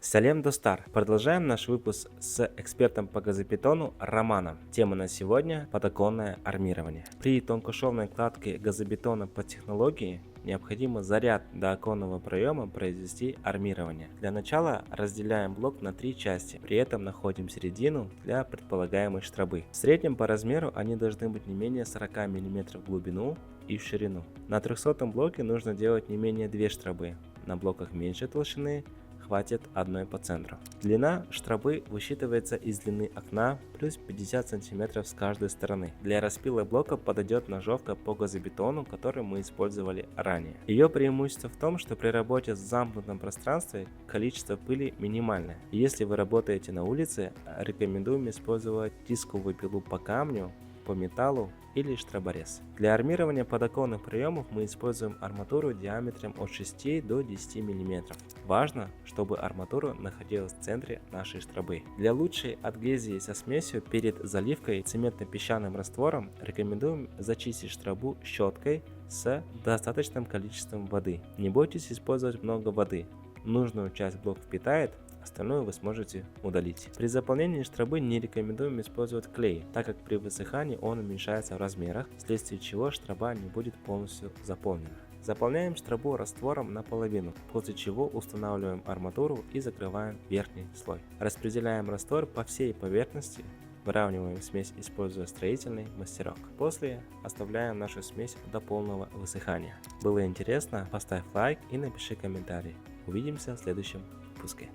Салем Достар. Продолжаем наш выпуск с экспертом по газобетону Романом. Тема на сегодня – подоконное армирование. При тонкошовной кладке газобетона по технологии необходимо заряд до оконного проема произвести армирование. Для начала разделяем блок на три части, при этом находим середину для предполагаемой штробы. В среднем по размеру они должны быть не менее 40 мм в глубину и в ширину. На 300 блоке нужно делать не менее 2 штробы, на блоках меньшей толщины хватит одной по центру. Длина штробы высчитывается из длины окна плюс 50 см с каждой стороны. Для распила блока подойдет ножовка по газобетону, который мы использовали ранее. Ее преимущество в том, что при работе в замкнутом пространстве количество пыли минимальное. Если вы работаете на улице, рекомендуем использовать дисковую пилу по камню, по металлу или штроборез. Для армирования подоконных проемов мы используем арматуру диаметром от 6 до 10 мм. Важно, чтобы арматура находилась в центре нашей штробы. Для лучшей адгезии со смесью перед заливкой цементно-песчаным раствором рекомендуем зачистить штробу щеткой с достаточным количеством воды. Не бойтесь использовать много воды. Нужную часть блок впитает, остальное вы сможете удалить. При заполнении штробы не рекомендуем использовать клей, так как при высыхании он уменьшается в размерах, вследствие чего штроба не будет полностью заполнена. Заполняем штробу раствором наполовину, после чего устанавливаем арматуру и закрываем верхний слой. Распределяем раствор по всей поверхности. Выравниваем смесь, используя строительный мастерок. После оставляем нашу смесь до полного высыхания. Было интересно? Поставь лайк и напиши комментарий. Увидимся в следующем выпуске.